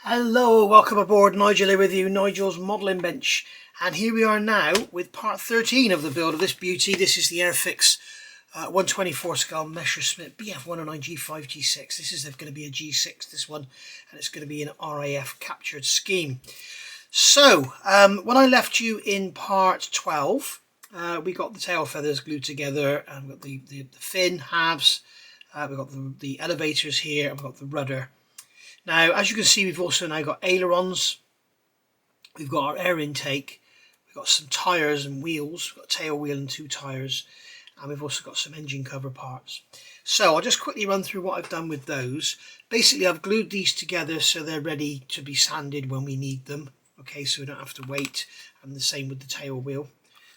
Hello, welcome aboard. Nigel here with you, Nigel's Modelling Bench. And here we are now with part 13 of the build of this beauty. This is the Airfix 124 scale Messerschmitt Bf109 G5 G6. This is going to be a G6, this one, and it's going to be an RAF captured scheme. So, when I left you in part 12, we got the tail feathers glued together, and we've got the fin halves, we've got the elevators here, and we've got the rudder. Now, as you can see, we've also now got ailerons, we've got our air intake, we've got some tyres and wheels, we've got a tail wheel and two tyres, and we've also got some engine cover parts. So I'll just quickly run through what I've done with those. Basically, I've glued these together so they're ready to be sanded when we need them. Okay, so we don't have to wait, and the same with the tail wheel.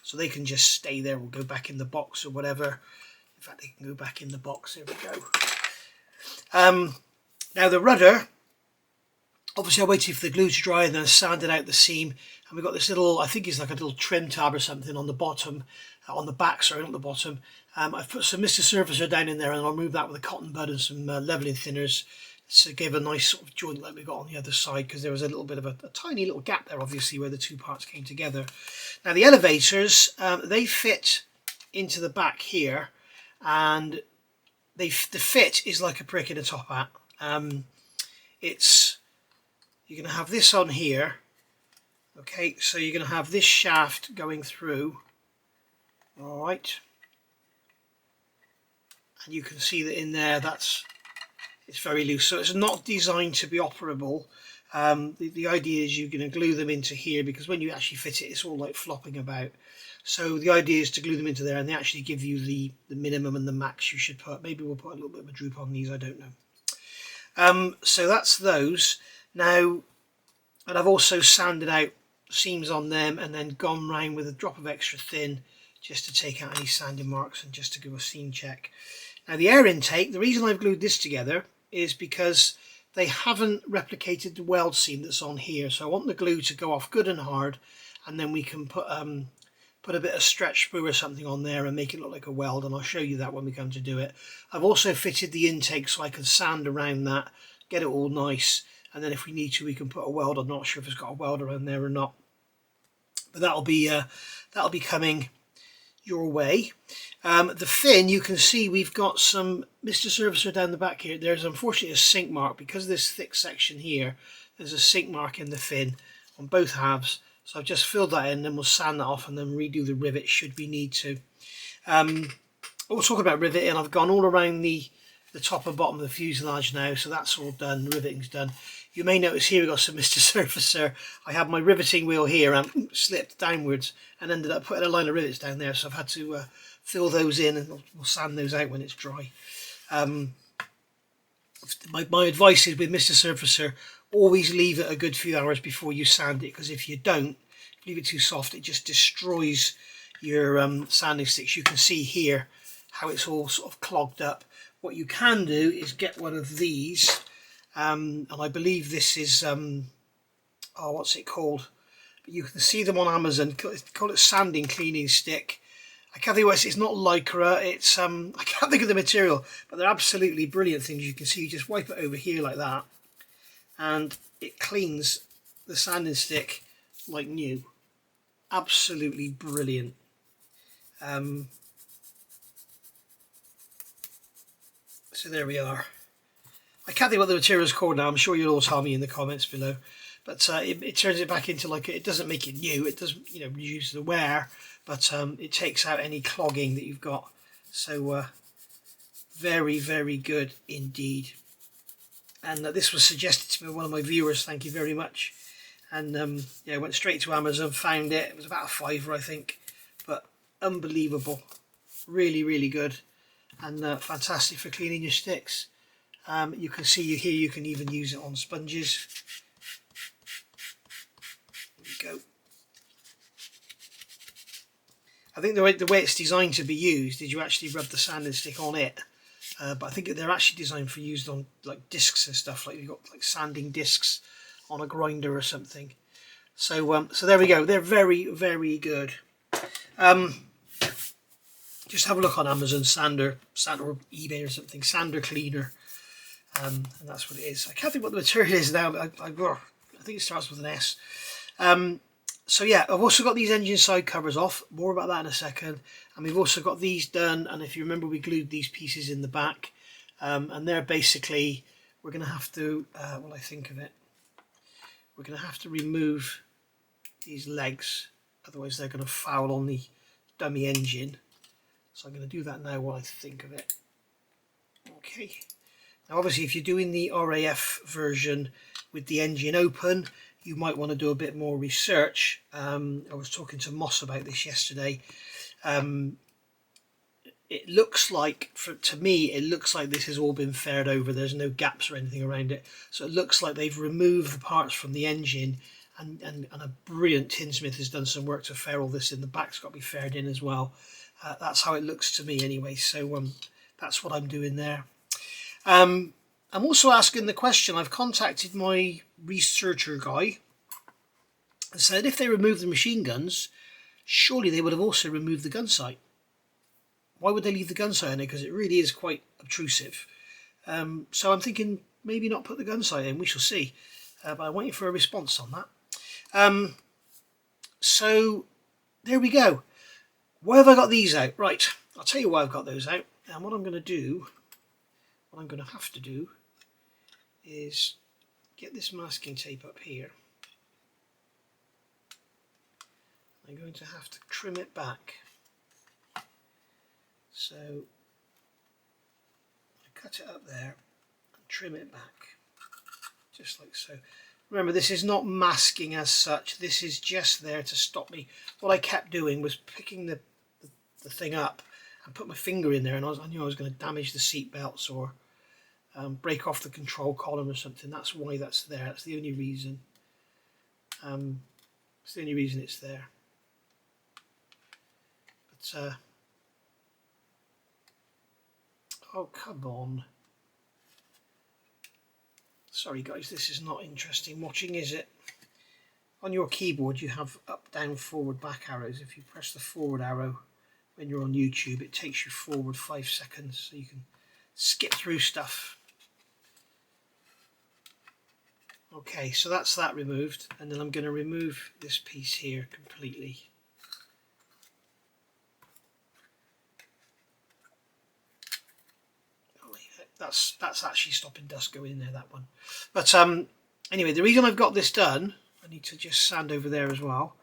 So they can just stay there or go back in the box or whatever. In fact, they can go back in the box, there we go. Now the rudder, obviously I waited for the glue to dry and then I sanded out the seam, and we've got this little, I think it's like a little trim tab or something on the bottom, on the back, sorry, not the bottom. I've put some Mr. Surfacer down in there, and I'll remove that with a cotton bud and some levelling thinners to give a nice sort of joint like we got on the other side, because there was a little bit of a tiny little gap there obviously where the two parts came together. Now the elevators, they fit into the back here, and the fit is like a prick in a top hat. You're going to have this on here, okay, so you're going to have this shaft going through, all right, and you can see that in there it's very loose, so it's not designed to be operable. The idea is you're going to glue them into here, because when you actually fit it, it's all like flopping about. So the idea is to glue them into there, and they actually give you the minimum and the max you should put. Maybe we'll put a little bit of a droop on these, I don't know. So that's those. Now, and I've also sanded out seams on them and then gone round with a drop of extra thin just to take out any sanding marks and just to do a seam check. Now the air intake, the reason I've glued this together is because they haven't replicated the weld seam that's on here, so I want the glue to go off good and hard, and then we can put a bit of stretch sprue or something on there and make it look like a weld, and I'll show you that when we come to do it. I've also fitted the intake so I can sand around that, get it all nice, and then if we need to we can put a weld. I'm not sure if it's got a weld around there or not, but that'll be coming your way. The fin, you can see we've got some Mr. Surfacer down the back here. There's unfortunately a sink mark because of this thick section here. There's a sink mark in the fin on both halves, so I've just filled that in, then we'll sand that off and then redo the rivet should we need to. We'll talk about riveting. I've gone all around the top and bottom of the fuselage now, so that's all done, the riveting's done. You may notice here we've got some Mr. Surfacer. I have my riveting wheel here and slipped downwards and ended up putting a line of rivets down there, so I've had to fill those in, and we'll sand those out when it's dry. My advice is with Mr. Surfacer, always leave it a good few hours before you sand it, because if you don't, leave it too soft, it just destroys your sanding sticks. You can see here how it's all sort of clogged up. What you can do is get one of these, and I believe this is what's it called? But you can see them on Amazon. Call it sanding cleaning stick. I can't think what it's not lycra. It's I can't think of the material, but they're absolutely brilliant things. You can see you just wipe it over here like that, and it cleans the sanding stick like new. Absolutely brilliant. So there we are. I can't think what the material is called now. I'm sure you'll all tell me in the comments below. But it turns it back into like, it doesn't make it new. It doesn't, reduce the wear, but it takes out any clogging that you've got. So very, very good indeed. And this was suggested to me by one of my viewers. Thank you very much. And yeah, I went straight to Amazon, found it. It was about £5, I think, but unbelievable. Really, really good. And fantastic for cleaning your sticks. You can see here you can even use it on sponges. There we go. I think the way it's designed to be used is you actually rub the sanding stick on it, but I think they're actually designed for used on like discs and stuff, like you've got like sanding discs on a grinder or something. So so there we go. They're very, very good. Just have a look on Amazon, sander or eBay or something, sander cleaner. and that's what it is. I can't think what the material is now, but I think it starts with an S. So yeah, I've also got these engine side covers off, more about that in a second, and we've also got these done, and if you remember we glued these pieces in the back, and they're basically, we're going to have to, well I think of it, we're going to have to remove these legs, otherwise they're going to foul on the dummy engine. So I'm going to do that now while I think of it. Okay. Now obviously if you're doing the RAF version with the engine open, you might want to do a bit more research. I was talking to Moss about this yesterday. It looks like, to me, it looks like this has all been faired over. There's no gaps or anything around it. So it looks like they've removed the parts from the engine, and a brilliant tinsmith has done some work to fair all this in. The back's got to be faired in as well. That's how it looks to me anyway. So that's what I'm doing there. I'm also asking the question, I've contacted my researcher guy and said if they removed the machine guns, surely they would have also removed the gun sight. Why would they leave the gun sight in it? Because it really is quite obtrusive. So I'm thinking maybe not put the gun sight in, we shall see. But I'm waiting for a response on that. So there we go. Why have I got these out? Right, I'll tell you why I've got those out. And what I'm going to do, what I'm going to have to do is get this masking tape up here. I'm going to have to trim it back. So I cut it up there and trim it back, just like so. Remember, this is not masking as such, this is just there to stop me. What I kept doing was picking the thing up and put my finger in there, and I knew I was going to damage the seat belts or break off the control column or something. That's why that's there. That's the only reason. It's the only reason it's there. But oh, come on. Sorry guys, this is not interesting watching, is it? On your keyboard you have up, down, forward, back arrows. If you press the forward arrow when you're on YouTube, it takes you forward 5 seconds, so you can skip through stuff. Okay, so that's that removed, and then I'm going to remove this piece here completely. That's actually stopping dust going in there, that one. But anyway, the reason I've got this done, I need to just sand over there as well,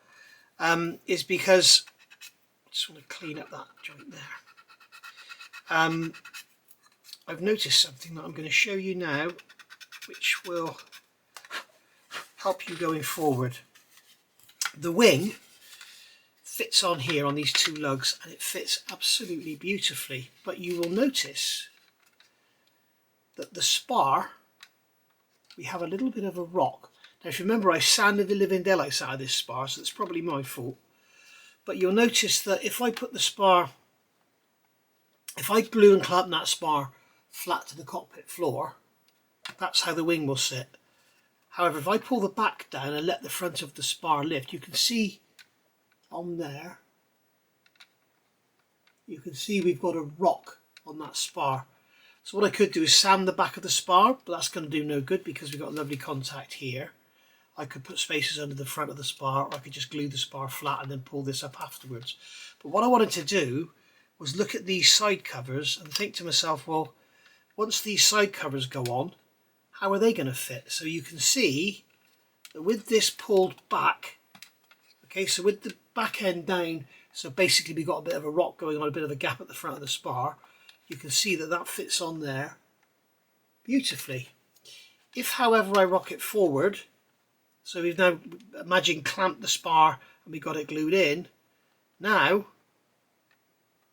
is because I just want to clean up that joint there. I've noticed something that I'm going to show you now, which will help you going forward. The wing fits on here on these two lugs, and it fits absolutely beautifully, but you will notice that the spar, we have a little bit of a rock. Now if you remember, I sanded the living daylights out of this spar, so it's probably my fault. But you'll notice that if I put the spar, if I glue and clamp that spar flat to the cockpit floor, that's how the wing will sit. However, if I pull the back down and let the front of the spar lift, you can see on there, you can see we've got a rock on that spar. So what I could do is sand the back of the spar, but that's going to do no good because we've got lovely contact here. I could put spacers under the front of the spar, or I could just glue the spar flat and then pull this up afterwards. But what I wanted to do was look at these side covers and think to myself, well, once these side covers go on, how are they going to fit? So you can see that with this pulled back, okay, so with the back end down, so basically we've got a bit of a rock going on, a bit of a gap at the front of the spar. You can see that that fits on there beautifully. If, however, I rock it forward, so we've now, imagine, clamped the spar and we got it glued in, now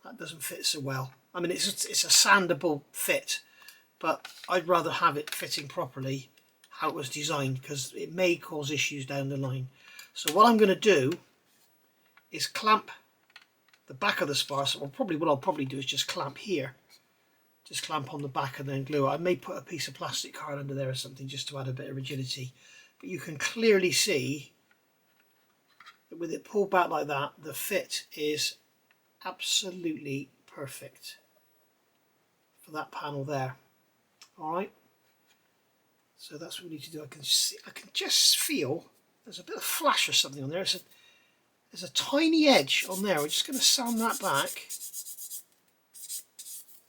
that doesn't fit so well. I mean, it's a sandable fit, but I'd rather have it fitting properly how it was designed, because it may cause issues down the line. So what I'm going to do is clamp the back of the spar. So what I'll probably do is just clamp here. Just clamp on the back and then glue it. I may put a piece of plastic card under there or something just to add a bit of rigidity. But you can clearly see that with it pulled back like that, the fit is absolutely perfect for that panel there. Alright, So that's what we need to do. I can just feel there's a bit of flash or something on there. There's a tiny edge on there. We're just going to sand that back.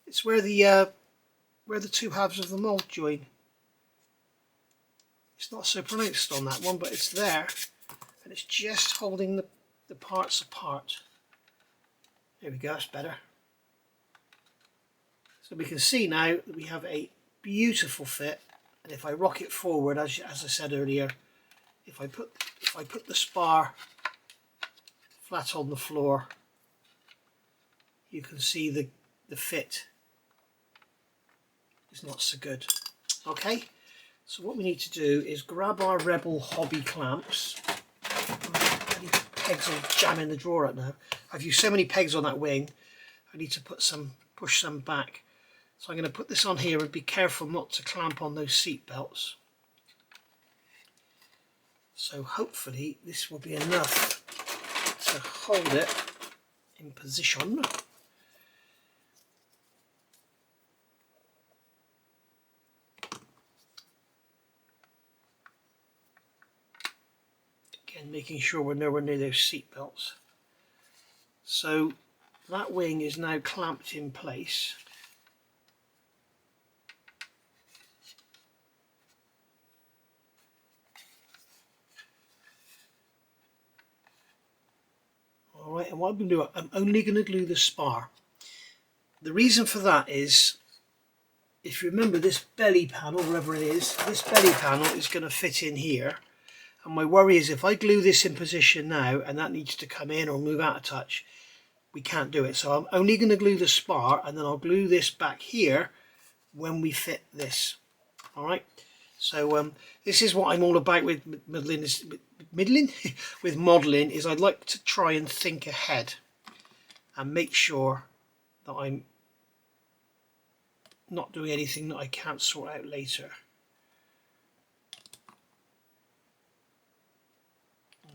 It's where the two halves of the mould join. It's not so pronounced on that one, but it's there, and it's just holding the parts apart. There we go, that's better. So we can see now that we have a beautiful fit, and if I rock it forward, as I said earlier, if I put the spar flat on the floor, you can see the fit is not so good. Okay, so what we need to do is grab our Rebel hobby clamps. Any pegs will jam in the drawer right now. I've used so many pegs on that wing, I need to push some back. So I'm going to put this on here and be careful not to clamp on those seat belts. So hopefully this will be enough to hold it in position. Again, making sure we're nowhere near those seat belts. So that wing is now clamped in place. Alright, and what I'm going to do, I'm only going to glue the spar. The reason for that is, if you remember this belly panel, wherever it is, this belly panel is going to fit in here. And my worry is if I glue this in position now, and that needs to come in or move out a touch, we can't do it. So I'm only going to glue the spar, and then I'll glue this back here when we fit this. Alright, so this is what I'm all about with modelling, is I'd like to try and think ahead and make sure that I'm not doing anything that I can't sort out later.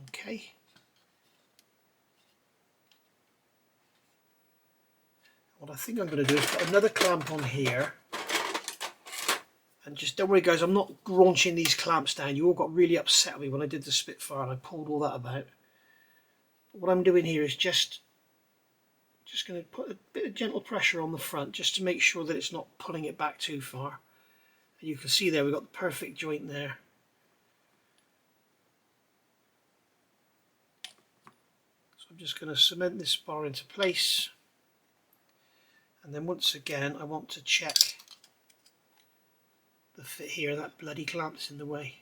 Okay. What I think I'm going to do is put another clamp on here. And just don't worry guys, I'm not graunching these clamps down. You all got really upset with me when I did the Spitfire and I pulled all that about. But what I'm doing here is just going to put a bit of gentle pressure on the front just to make sure that it's not pulling it back too far. And you can see there we've got the perfect joint there. So I'm just going to cement this spar into place. And then once again I want to check the fit here. That bloody clamp's in the way.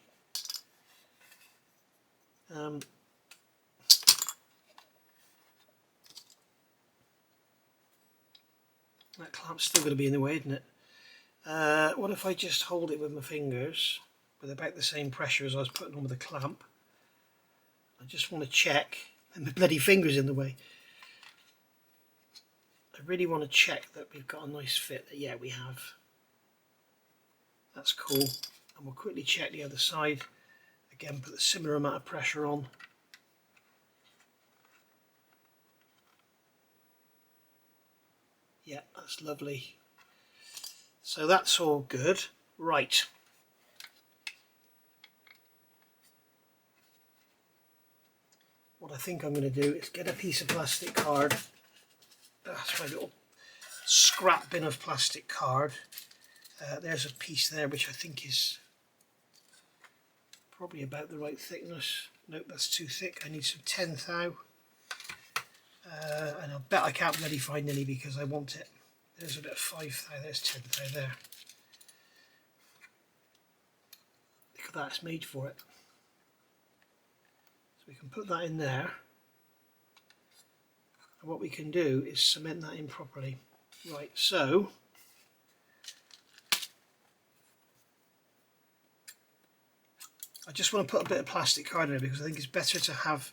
That clamp's still going to be in the way, isn't it? What if I just hold it with my fingers with about the same pressure as I was putting on with the clamp? I just want to check, and my bloody finger's in the way. I really want to check that we've got a nice fit. Yeah, we have. That's cool. And we'll quickly check the other side. Again, put a similar amount of pressure on. Yeah, that's lovely. So that's all good. Right. What I think I'm going to do is get a piece of plastic card. That's my little scrap bin of plastic card. There's a piece there which I think is probably about the right thickness. Nope, that's too thick. I need some 10 thou. And I'll bet I can't bloody find any because I want it. There's a bit of 5 thou, there's 10 thou there. Look at that, it's made for it. So we can put that in there. And what we can do is cement that in properly. Right, so I just want to put a bit of plastic card in it because I think it's better to have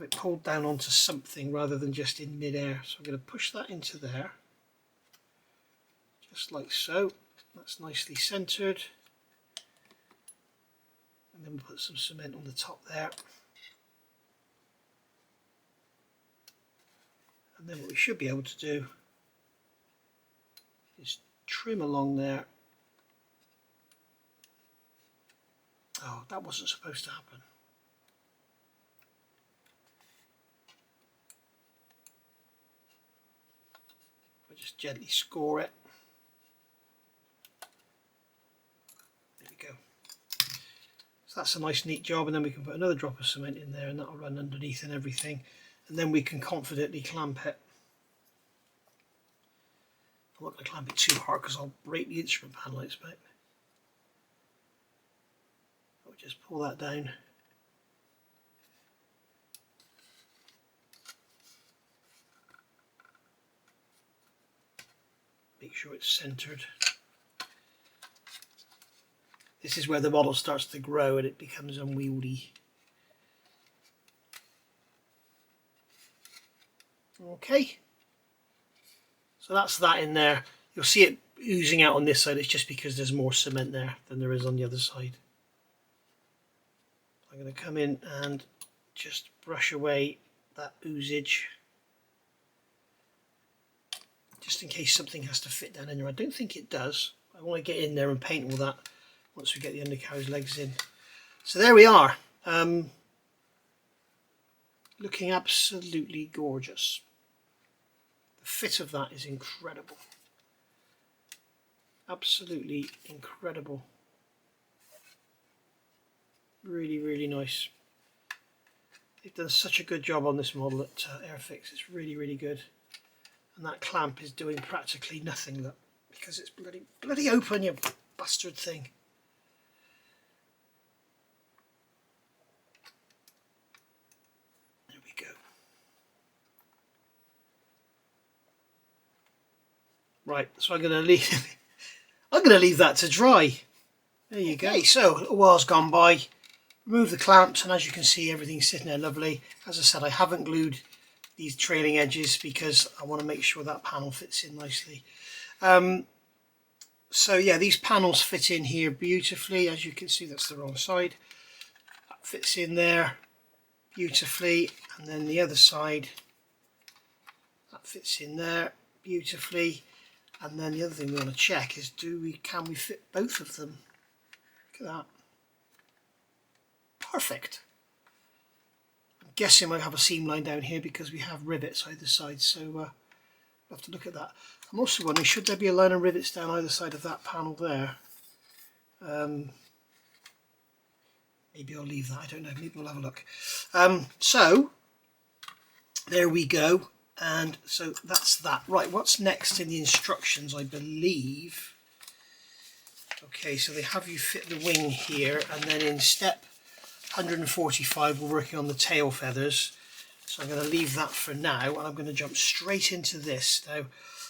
it pulled down onto something rather than just in mid-air. So I'm going to push that into there, just like so. That's nicely centered. And then we'll put some cement on the top there. And then what we should be able to do is trim along there That wasn't supposed to happen. I'll just gently score it. There we go. So that's a nice neat job, and then we can put another drop of cement in there and that'll run underneath and everything, and then we can confidently clamp it. I'm not going to clamp it too hard because I'll break the instrument panel, I expect. I'll just pull that down. Make sure it's centered. This is where the model starts to grow and it becomes unwieldy. Okay, so that's that in there. You'll see it oozing out on this side. It's just because there's more cement there than there is on the other side. I'm going to come in and just brush away that oozage, just in case something has to fit down in there. I don't think it does. I want to get in there and paint all that once we get the undercarriage legs in. So there we are, looking absolutely gorgeous. The fit of that is incredible, absolutely incredible. Really, really nice. They've done such a good job on this model at Airfix. It's really, really good. And that clamp is doing practically nothing, look, because it's bloody open, you bastard thing. There we go. Right, so I'm going to leave that to dry. There you go. Okay, so a while's gone by. Remove the clamps, and as you can see, everything's sitting there lovely. As I said, I haven't glued these trailing edges because I want to make sure that panel fits in nicely. So yeah, these panels fit in here beautifully. As you can see, that's the wrong side. That fits in there beautifully, and then the other side, that fits in there beautifully. And then the other thing we want to check is, can we fit both of them? Look at that. Perfect. I'm guessing I have a seam line down here because we have rivets either side, so we'll have to look at that. I'm also wondering, should there be a line of rivets down either side of that panel there? Maybe I'll leave that, I don't know, maybe we'll have a look. So there we go, and so that's that. Right, what's next in the instructions, I believe? Okay, so they have you fit the wing here, and then in step 145 we're working on the tail feathers. So I'm going to leave that for now, and I'm going to jump straight into this. Now,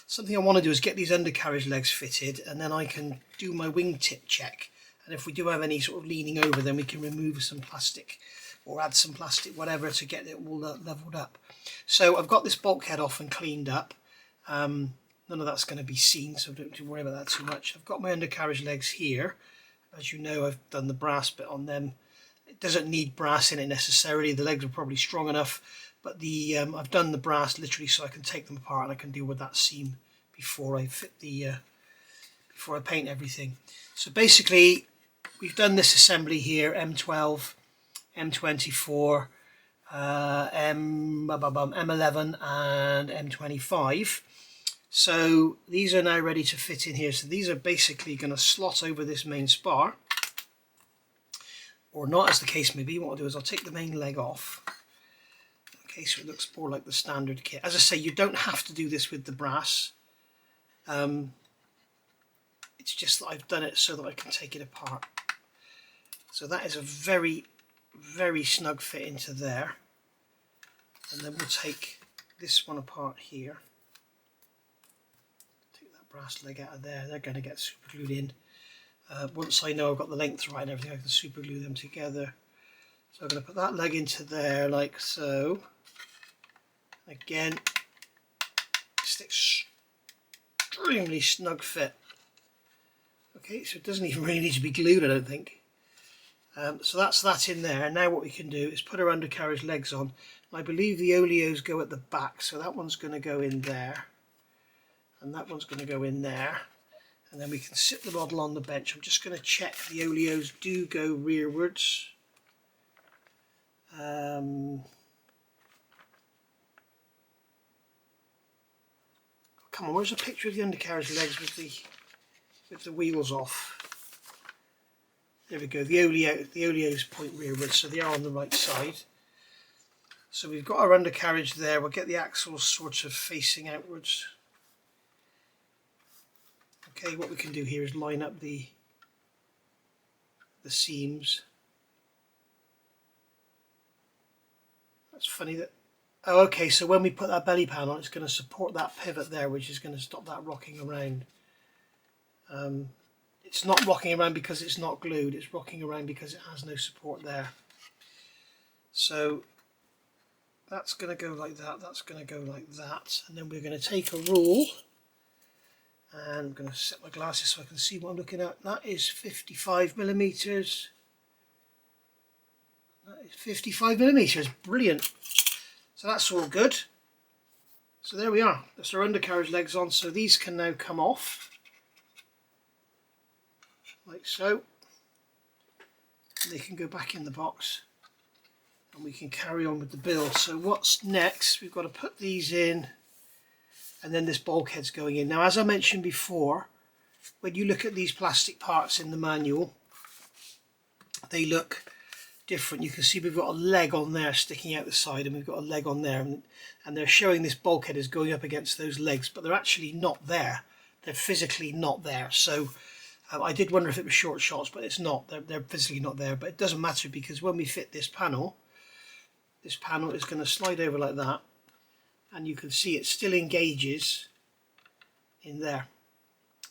something I want to do is get these undercarriage legs fitted, and then I can do my wingtip check. And if we do have any sort of leaning over, then we can remove some plastic or add some plastic, whatever, to get it all leveled up. So I've got this bulkhead off and cleaned up. None of that's going to be seen, so don't worry about that too much. I've got my undercarriage legs here. As you know, I've done the brass bit on them. It doesn't need brass in it necessarily. The legs are probably strong enough, but I've done the brass literally so I can take them apart and I can deal with that seam before I fit before I paint everything. So basically, we've done this assembly here: M12, M24, M11, and M25. So these are now ready to fit in here. So these are basically going to slot over this main spar, or not, as the case may be. What I'll do is I'll take the main leg off. Okay, so it looks more like the standard kit. As I say, you don't have to do this with the brass. It's just that I've done it so that I can take it apart. So that is a very, very snug fit into there. And then we'll take this one apart here. Take that brass leg out of there. They're going to get super glued in. Once I know I've got the length right and everything, I can super glue them together. So I'm going to put that leg into there like so. Again, just extremely snug fit. Okay, so it doesn't even really need to be glued, I don't think. So that's that in there. Now what we can do is put our undercarriage legs on. I believe the oleos go at the back, so that one's going to go in there, and that one's going to go in there. and then we can sit the model on the bench. I'm just going to check the oleos do go rearwards. Come on, where's a picture of the undercarriage legs with the wheels off? There we go. The oleos point rearwards, so they are on the right side. So we've got our undercarriage there. We'll get the axles sort of facing outwards. Okay, what we can do here is line up the seams. That's funny that... Oh, okay, so when we put that belly pan on, it's going to support that pivot there, which is going to stop that rocking around. It's not rocking around because it's not glued, it's rocking around because it has no support there. So that's going to go like that, that's going to go like that, and then we're going to take a rule, and I'm going to set my glasses so I can see what I'm looking at. That is 55 millimeters. That is 55 millimeters, brilliant. So that's all good. So there we are, that's our undercarriage legs on, so these can now come off. Like so. They can go back in the box and we can carry on with the build. So what's next? We've got to put these in, and then this bulkhead's going in. Now, as I mentioned before, when you look at these plastic parts in the manual, they look different. You can see we've got a leg on there sticking out the side, and we've got a leg on there, and they're showing this bulkhead is going up against those legs, but they're actually not there. They're physically not there. So I did wonder if it was short shots, but it's not. They're physically not there, but it doesn't matter, because when we fit this panel is going to slide over like that, and you can see it still engages in there.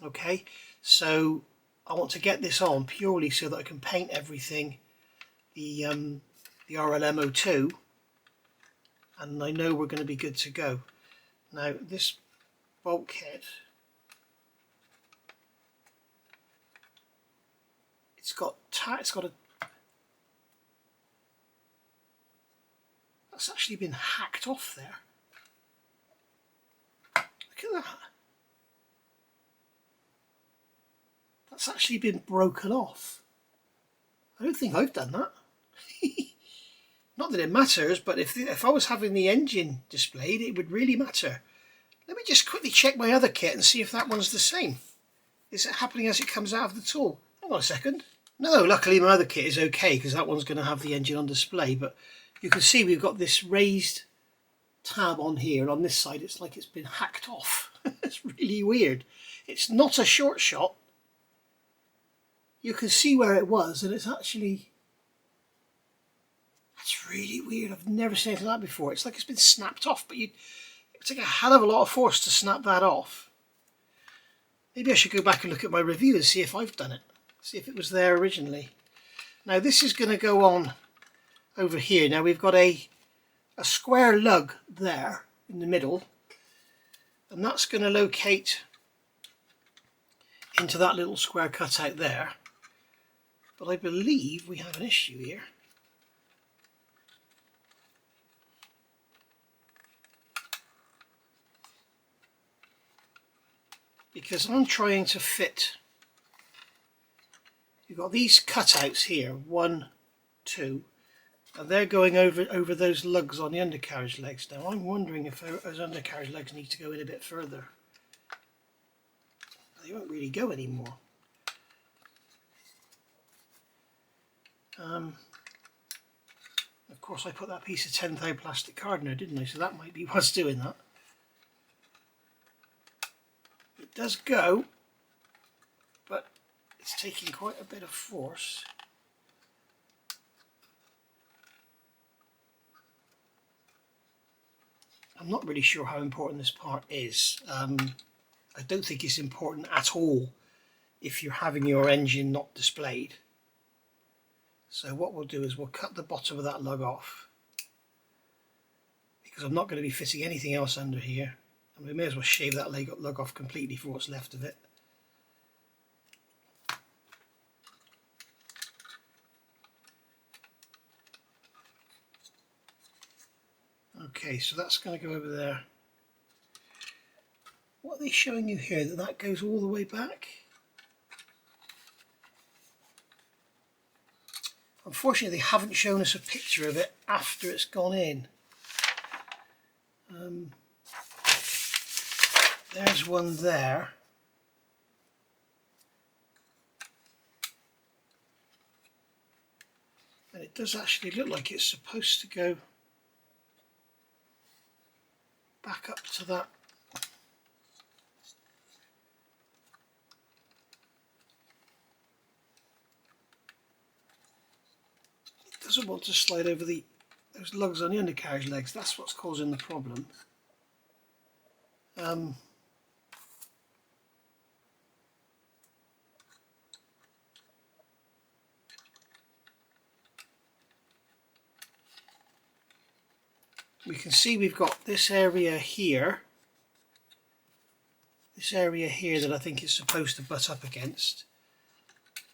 Okay, so I want to get this on purely so that I can paint everything the RLM02, and I know we're going to be good to go. Now this bulkhead, it's got a, that's actually been hacked off there. Look at that. That's actually been broken off. I don't think I've done that. Not that it matters, but if I was having the engine displayed, it would really matter. Let me just quickly check my other kit and see if that one's the same. Is it happening as it comes out of the tool? Hang on a second. No, luckily my other kit is okay, because that one's going to have the engine on display, but you can see we've got this raised tab on here, and on this side it's like it's been hacked off. It's really weird. It's not a short shot. You can see where it was, and it's actually... That's really weird. I've never seen anything like that before. It's like it's been snapped off, but it would take a hell of a lot of force to snap that off. Maybe I should go back and look at my review and see if I've done it. See if it was there originally. Now this is going to go on over here. Now we've got a square lug there in the middle, and that's going to locate into that little square cutout there. But I believe we have an issue here. Because I'm trying to fit, you've got these cutouts here, 1, 2, and they're going over those lugs on the undercarriage legs. Now I'm wondering if those undercarriage legs need to go in a bit further. They won't really go anymore. Of course I put that piece of 10 thou plastic card in there, didn't I? So that might be what's doing that. It does go, but it's taking quite a bit of force. I'm not really sure how important this part is. I don't think it's important at all if you're having your engine not displayed. So what we'll do is we'll cut the bottom of that lug off, because I'm not going to be fitting anything else under here. And we may as well shave that lug off completely for what's left of it. Okay, so that's going to go over there. What are they showing you here? That goes all the way back? Unfortunately, they haven't shown us a picture of it after it's gone in. There's one there. And it does actually look like it's supposed to go back up to that. It doesn't want to slide over those lugs on the undercarriage legs. That's what's causing the problem. We can see we've got this area here that I think it's supposed to butt up against.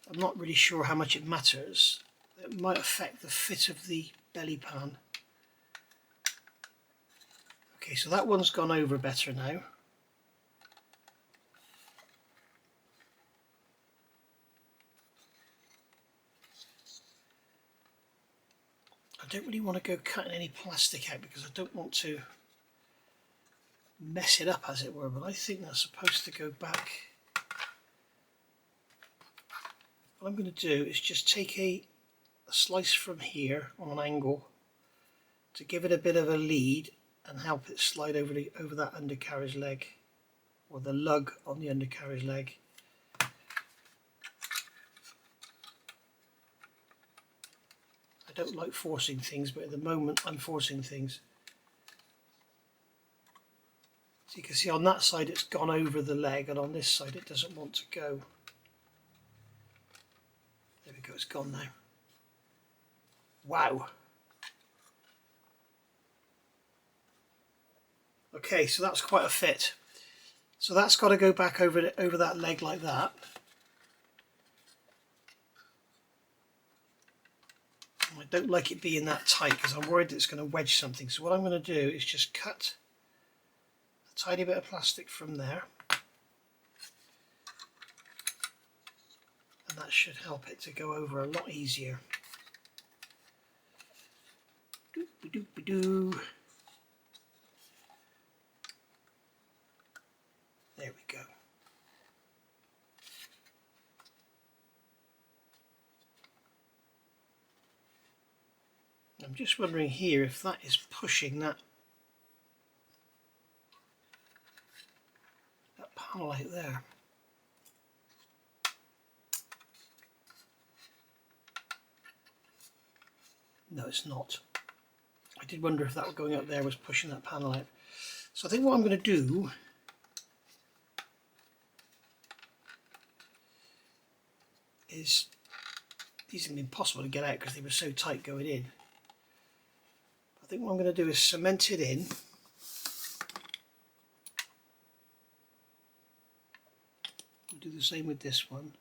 I'm not really sure how much it matters. It might affect the fit of the belly pan. Okay, so that one's gone over better now. I don't really want to go cutting any plastic out because I don't want to mess it up, as it were, but I think that's supposed to go back. What I'm going to do is just take a slice from here on an angle to give it a bit of a lead and help it slide over that undercarriage leg, or the lug on the undercarriage leg. I don't like forcing things, but at the moment I'm forcing things. So you can see on that side it's gone over the leg, and on this side it doesn't want to go. There we go, it's gone now. Wow. Okay, so that's quite a fit. So that's got to go back over that leg like that. I don't like it being that tight because I'm worried it's going to wedge something. So what I'm going to do is just cut a tiny bit of plastic from there. And that should help it to go over a lot easier. Doop-a-doop-a-doo. There we go. I'm just wondering here if that is pushing that panel out there. No, it's not. I did wonder if that going up there was pushing that panel out. So I think what I'm going to do is, these are going to be impossible to get out because they were so tight going in. I think what I'm going to do is cement it in. We'll do the same with this one.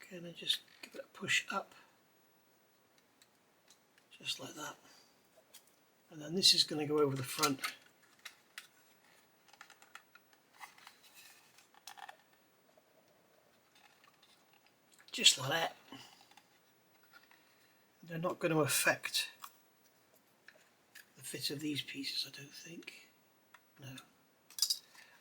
Okay, and then just give it a push up, just like that. And then this is going to go over the front. Just like that. They're not going to affect the fit of these pieces, I don't think. No.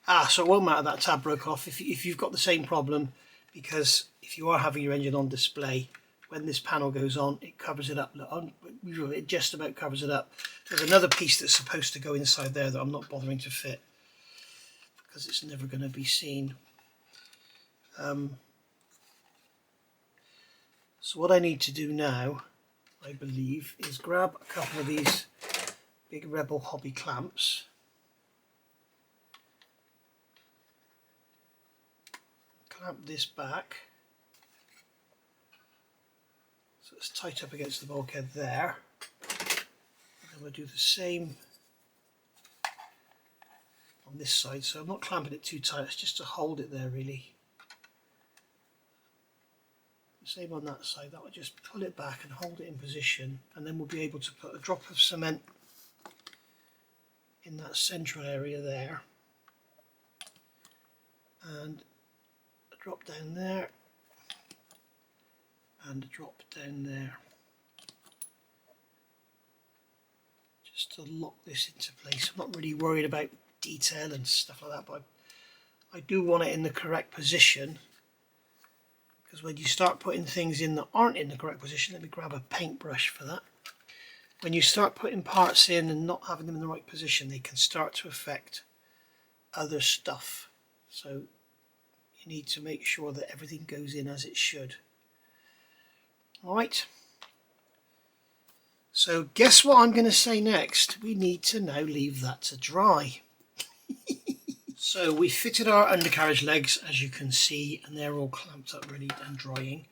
Ah, so it won't matter that tab broke off if you've got the same problem, because if you are having your engine on display, when this panel goes on, it covers it up. It just about covers it up. There's another piece that's supposed to go inside there that I'm not bothering to fit because it's never going to be seen. So what I need to do now, I believe, is grab a couple of these big Rebel hobby clamps, clamp this back so it's tight up against the bulkhead there, and then we'll do the same on this side. So I'm not clamping it too tight, it's just to hold it there really. Same on that side, that will just pull it back and hold it in position, and then we'll be able to put a drop of cement in that central area there, and a drop down there, and a drop down there, just to lock this into place. I'm not really worried about detail and stuff like that, but I do want it in the correct position, because when you start putting things in that aren't in the correct position, let me grab a paintbrush for that. When you start putting parts in and not having them in the right position, they can start to affect other stuff. So you need to make sure that everything goes in as it should. Alright, so guess what I'm going to say next? We need to now leave that to dry. So we fitted our undercarriage legs, as you can see, and they're all clamped up ready and drying.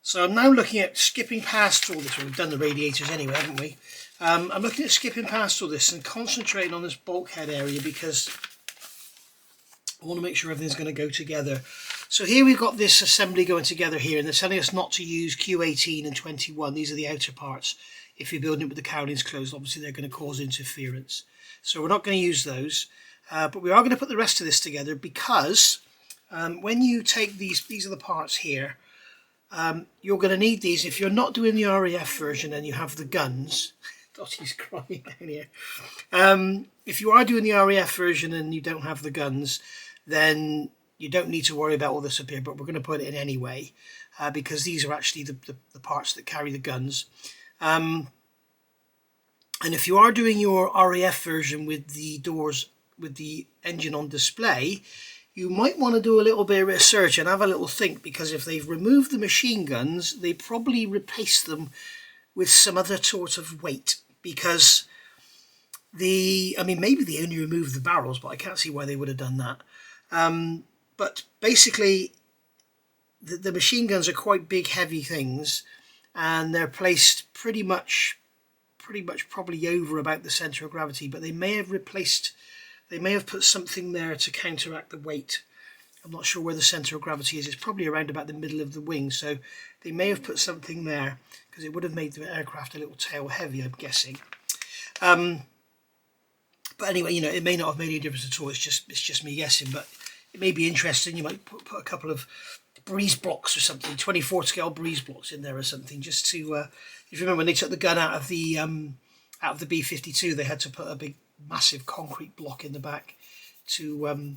So I'm now looking at skipping past all this. Well, we've done the radiators anyway, haven't we? I'm looking at skipping past all this and concentrating on this bulkhead area, because I want to make sure everything's going to go together. So here we've got this assembly going together here, and they're telling us not to use Q18 and 21. These are the outer parts. If you're building it with the cowlings closed, obviously they're going to cause interference. So we're not going to use those, but we are going to put the rest of this together, because when you take these are the parts here, you're going to need these. If you're not doing the RAF version and you have the guns, Dottie's crying down here. If you are doing the RAF version and you don't have the guns, then you don't need to worry about all this up here, but we're going to put it in anyway, because these are actually the parts that carry the guns. And if you are doing your RAF version with the doors, with the engine on display, you might want to do a little bit of research and have a little think, because if they've removed the machine guns, they probably replaced them with some other sort of weight, because I mean, maybe they only removed the barrels, but I can't see why they would have done that. But basically, the machine guns are quite big, heavy things, and they're placed pretty much probably over about the centre of gravity, but they may have put something there to counteract the weight. I'm not sure where the centre of gravity is. It's probably around about the middle of the wing, so they may have put something there, because it would have made the aircraft a little tail heavy, I'm guessing. But anyway, you know, it may not have made any difference at all. It's just me guessing, but it may be interesting. You might put a couple of breeze blocks or something, 24 scale breeze blocks in there or something, just to. If you remember when they took the gun out of the B-52, they had to put a big, massive concrete block in the back to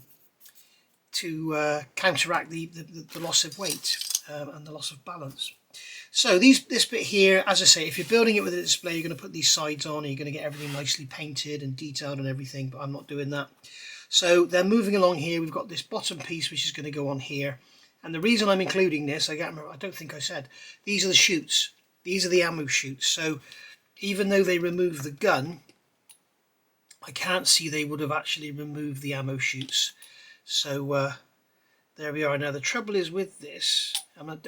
counteract the loss of weight and the loss of balance. So this bit here, as I say, if you're building it with a display, you're going to put these sides on, and you're going to get everything nicely painted and detailed and everything, but I'm not doing that. So then moving along here, we've got this bottom piece which is going to go on here, and the reason I'm including this, I don't think I said, these are the chutes, these are the ammo chutes. So even though they removed the gun, I can't see they would have actually removed the ammo chutes. So there we are. Now the trouble is with this,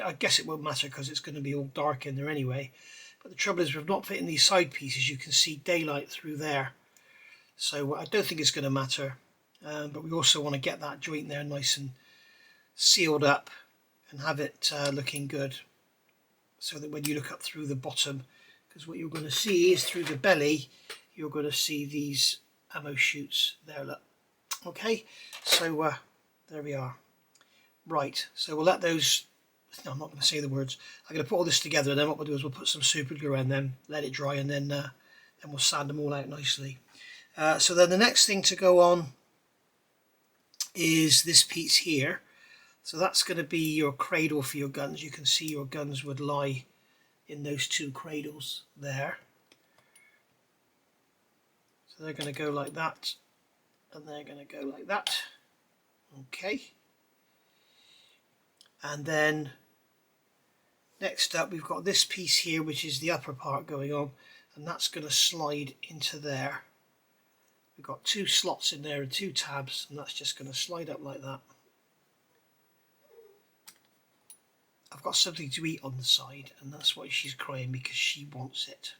I guess it won't matter because it's going to be all dark in there anyway, but the trouble is we've not fitting these side pieces. You can see daylight through there, so I don't think it's going to matter, but we also want to get that joint there nice and sealed up and have it looking good, so that when you look up through the bottom, because what you're going to see is through the belly, you're going to see these ammo chutes there. Look, okay, so there we are. Right, so we'll let those, no, I'm not going to say the words, I'm going to put all this together, and then what we'll do is we'll put some super glue around them, let it dry, and then we'll sand them all out nicely. So then the next thing to go on is this piece here. So that's going to be your cradle for your guns. You can see your guns would lie in those two cradles there. So they're going to go like that, and they're going to go like that. Okay. And then next up we've got this piece here, which is the upper part going on, and that's going to slide into there. We've got two slots in there and two tabs, and that's just going to slide up like that. I've got something to eat on the side, and that's why she's crying, because she wants it.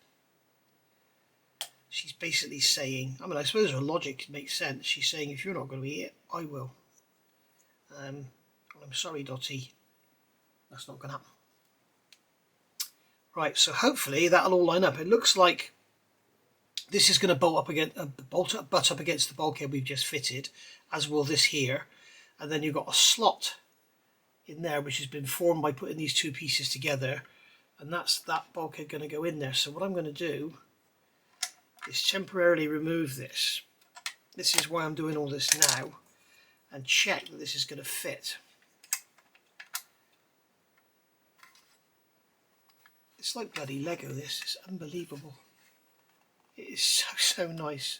She's basically saying, I mean, I suppose her logic makes sense. She's saying, if you're not going to eat it, I will. I'm sorry, Dottie, that's not going to happen. Right, so hopefully that'll all line up. It looks like This is going to butt up against the bulkhead we've just fitted, as will this here. And then you've got a slot in there which has been formed by putting these two pieces together, and that's that bulkhead going to go in there. So what I'm going to do is temporarily remove this. This is why I'm doing all this now, and check that this is going to fit. It's like bloody Lego, this is unbelievable. It is so nice.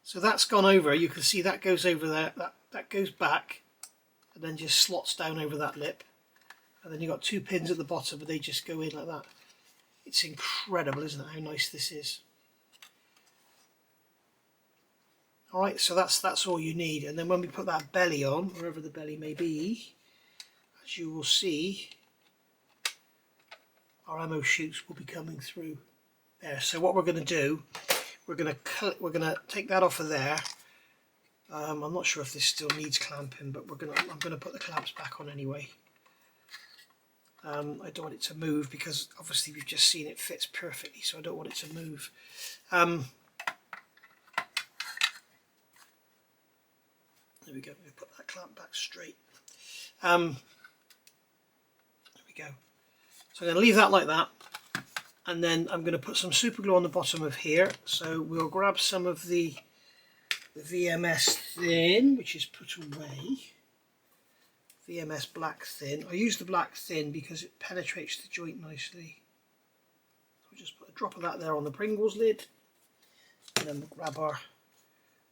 So that's gone over, you can see that goes over there, that goes back and then just slots down over that lip, and then you've got two pins at the bottom but they just go in like that. It's incredible, isn't it, how nice this is. Alright, so that's all you need, and then when we put that belly on, wherever the belly may be, as you will see, our ammo chutes will be coming through there. So what we're going to do, we're going to take that off of there. I'm not sure if this still needs clamping, but I'm going to put the clamps back on anyway. I don't want it to move because obviously we've just seen it fits perfectly, so I don't want it to move. There we go. We put that clamp back straight. There we go. So I'm going to leave that like that, and then I'm going to put some super glue on the bottom of here. So we'll grab some of the VMS thin, which is put away. VMS black thin. I use the black thin because it penetrates the joint nicely. So we'll just put a drop of that there on the Pringles lid, and then we'll grab our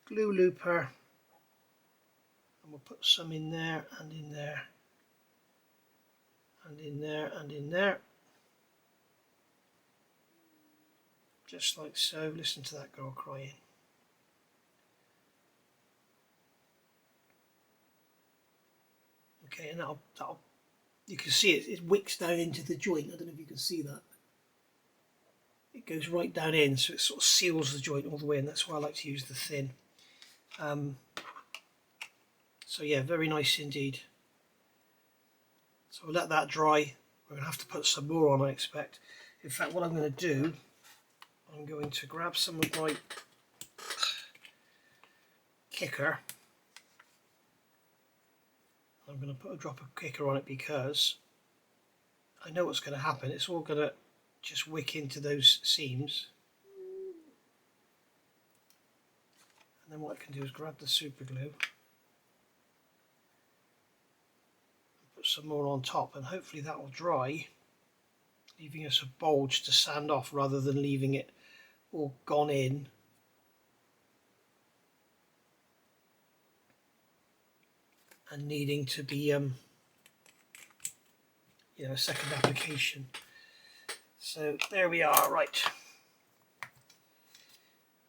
glue looper, and we'll put some in there and in there and in there and in there, just like so. Listen to that girl crying. Okay, and that'll you can see it wicks down into the joint. I don't know if you can see that. It goes right down in, so it sort of seals the joint all the way, and that's why I like to use the thin. So yeah, very nice indeed. So we'll let that dry. We're going to have to put some more on, I expect. In fact, what I'm going to do, I'm going to grab some of my kicker. I'm going to put a drop of kicker on it because I know what's going to happen. It's all going to just wick into those seams. And then what I can do is grab the super glue, put some more on top, and hopefully that will dry, leaving us a bulge to sand off rather than leaving it all gone in. And needing to be, a second application. So there we are, right.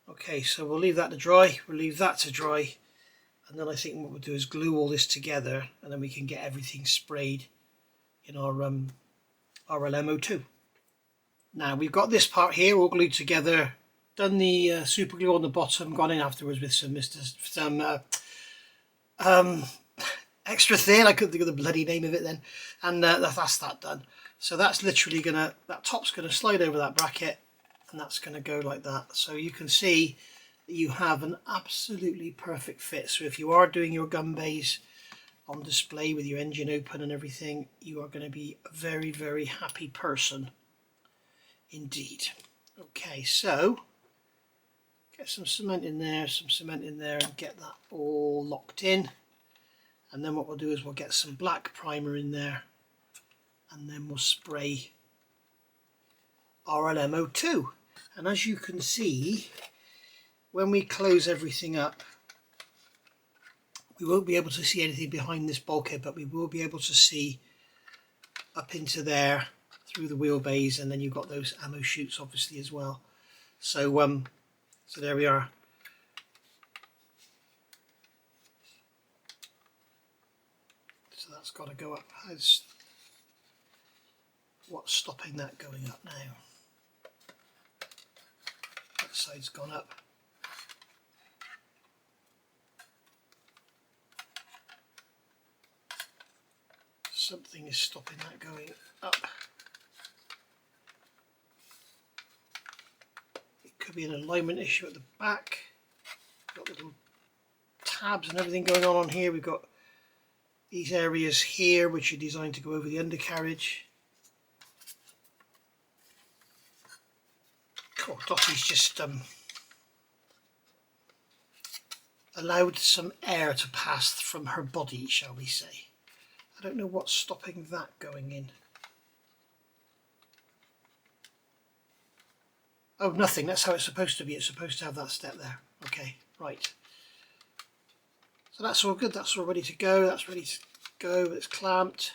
Okay, so we'll leave that to dry, and then I think what we'll do is glue all this together, and then we can get everything sprayed in our LMO2. Now we've got this part here all glued together, done the super glue on the bottom, gone in afterwards with some extra thin, I couldn't think of the bloody name of it then, and that's that done. So that's literally that top's gonna slide over that bracket, and that's gonna go like that. So you can see that you have an absolutely perfect fit. So if you are doing your gun bays on display with your engine open and everything, you are going to be a very, very happy person indeed. Okay, so get some cement in there, and get that all locked in. And then what we'll do is we'll get some black primer in there, and then we'll spray our LMO2. And as you can see, when we close everything up, we won't be able to see anything behind this bulkhead, but we will be able to see up into there through the wheel bays, and then you've got those ammo chutes obviously as well. So so there we are. So that's got to go up. What's stopping that going up now? That side's gone up. Something is stopping that going up. It could be an alignment issue at the back. Got little tabs and everything going on here. We've got these areas here which are designed to go over the undercarriage. Cool. Dottie's just allowed some air to pass from her body, shall we say. I don't know what's stopping that going in. Oh, nothing. That's how it's supposed to be. It's supposed to have that step there. Okay, right. So that's all good. That's all ready to go. That's ready to go. It's clamped.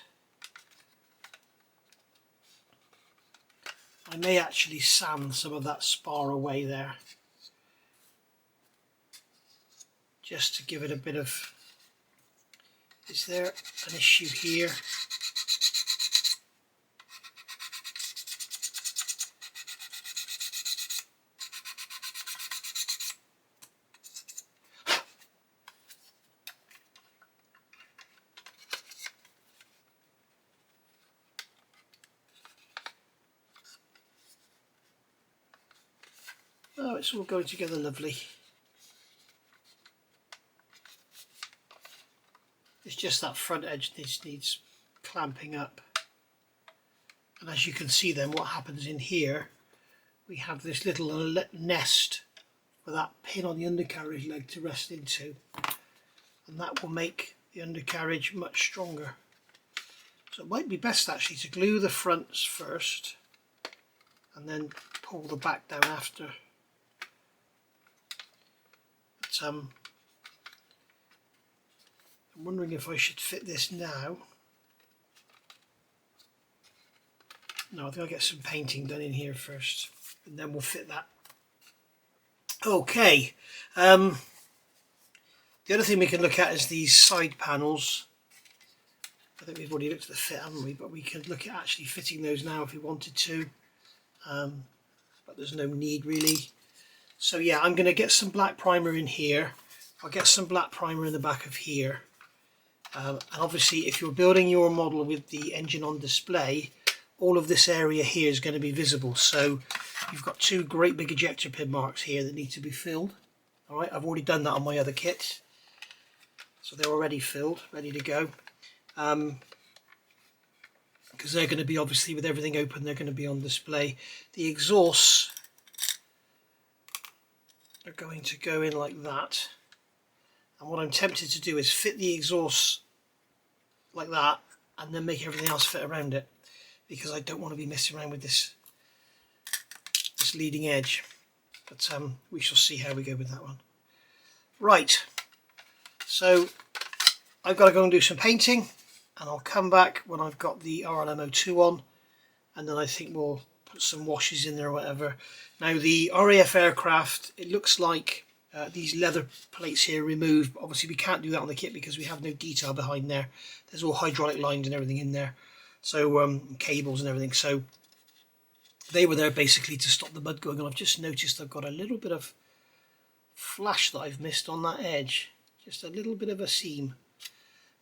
I may actually sand some of that spar away there, just to give it a bit of... Is there an issue here? Oh, it's all going together lovely. It's just that front edge needs clamping up. And as you can see then, what happens in here, we have this little nest for that pin on the undercarriage leg to rest into. And that will make the undercarriage much stronger. So it might be best actually to glue the fronts first and then pull the back down after. But, I'm wondering if I should fit this now. No, I think I'll get some painting done in here first and then we'll fit that. Okay, the other thing we can look at is these side panels. I think we've already looked at the fit, haven't we? But we can look at actually fitting those now if we wanted to, but there's no need really. So yeah, I'm going to get some black primer in here. I'll get some black primer in the back of here. And obviously if you're building your model with the engine on display, all of this area here is going to be visible. So you've got two great big ejector pin marks here that need to be filled. All right, I've already done that on my other kit. So they're already filled, ready to go. Because they're going to be, obviously with everything open, they're going to be on display. The exhausts are going to go in like that. And what I'm tempted to do is fit the exhaust like that and then make everything else fit around it, because I don't want to be messing around with this leading edge. But we shall see how we go with that one. Right, so I've got to go and do some painting and I'll come back when I've got the RLMO2 on, and then I think we'll put some washes in there or whatever. Now the RAF aircraft, it looks like these leather plates here removed, but obviously we can't do that on the kit because we have no detail behind there. There's all hydraulic lines and everything in there, so cables and everything, so they were there basically to stop the mud going on. I've just noticed I've got a little bit of flash that I've missed on that edge, just a little bit of a seam.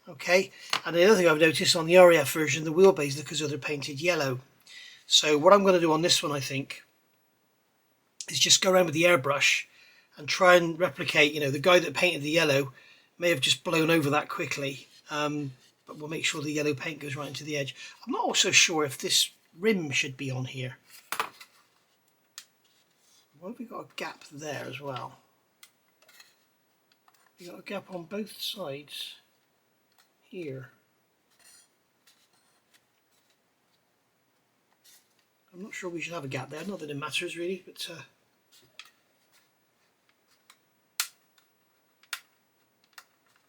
Okay, and the other thing I've noticed on the RAF version, the wheelbase, because they're painted yellow. So what I'm going to do on this one, I think, is just go around with the airbrush and try and replicate, you know, the guy that painted the yellow may have just blown over that quickly, but we'll make sure the yellow paint goes right into the edge. I'm not also sure if this rim should be on here. Why have we got a gap there as well? We got a gap on both sides here. I'm not sure we should have a gap there, not that it matters really, but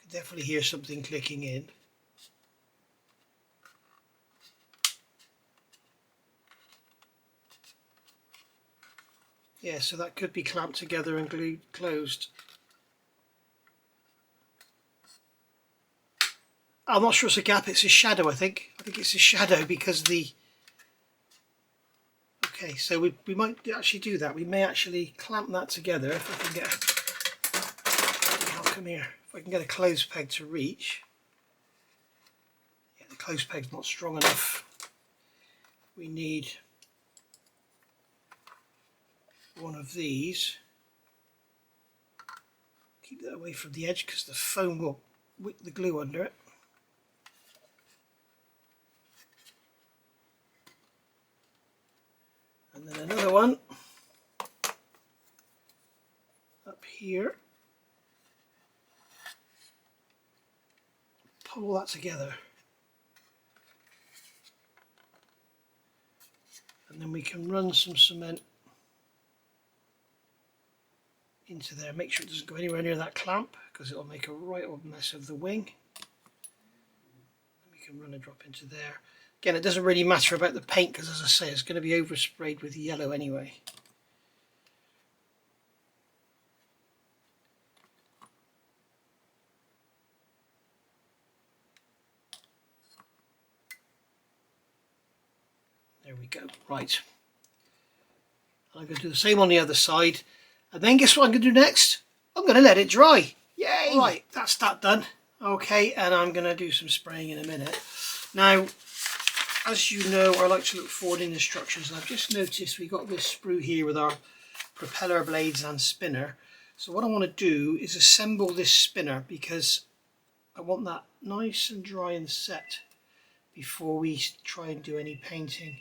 could definitely hear something clicking in. Yeah, so that could be clamped together and glued closed. I'm not sure it's a gap, it's a shadow, I think. I think it's a shadow because the... Okay, so we might actually do that. We may actually clamp that together if I can get... Oh, come here. If I can get a clothes peg to reach. Yeah, the clothes peg's not strong enough. We need one of these. Keep that away from the edge because the foam will wick the glue under it. And then another one up here. Pull all that together. And then we can run some cement into there. Make sure it doesn't go anywhere near that clamp because it'll make a right old mess of the wing. And we can run a drop into there. Again, it doesn't really matter about the paint because, as I say, it's going to be oversprayed with yellow anyway. There we go. Right. I'm going to do the same on the other side. And then guess what I'm going to do next? I'm going to let it dry. Yay! Right, that's that done. Okay, and I'm going to do some spraying in a minute. Now, as you know, I like to look forward in instructions. I've just noticed we got this sprue here with our propeller blades and spinner. So what I want to do is assemble this spinner because I want that nice and dry and set before we try and do any painting.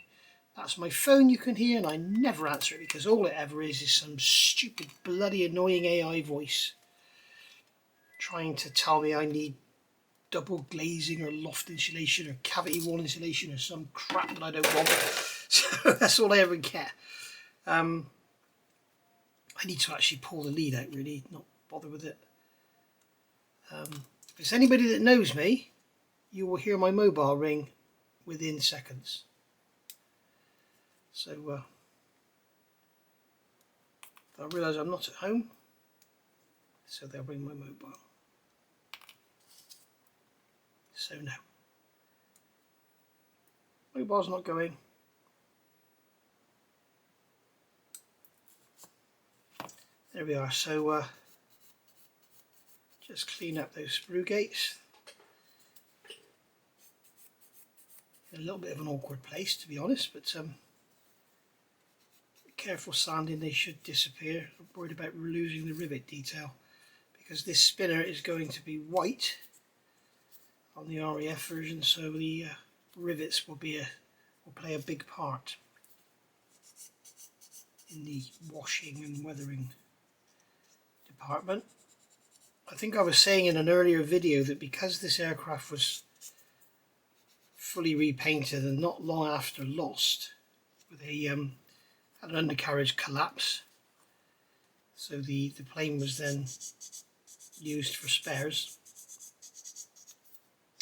That's my phone you can hear, and I never answer it because all it ever is some stupid bloody annoying AI voice trying to tell me I need double glazing or loft insulation or cavity wall insulation or some crap that I don't want. So that's all I ever get. I need to actually pull the lead out really, not bother with it. If it's anybody that knows me, you will hear my mobile ring within seconds. So they'll realise I'm not at home, so they'll ring my mobile. So no, mobile's not going. There we are. So just clean up those sprue gates. In a little bit of an awkward place, to be honest, but careful sanding, they should disappear. I'm worried about losing the rivet detail because this spinner is going to be white on the RAF version, so the rivets will play a big part in the washing and weathering department. I think I was saying in an earlier video that because this aircraft was fully repainted and not long after lost, with a had an undercarriage collapse, so the plane was then used for spares.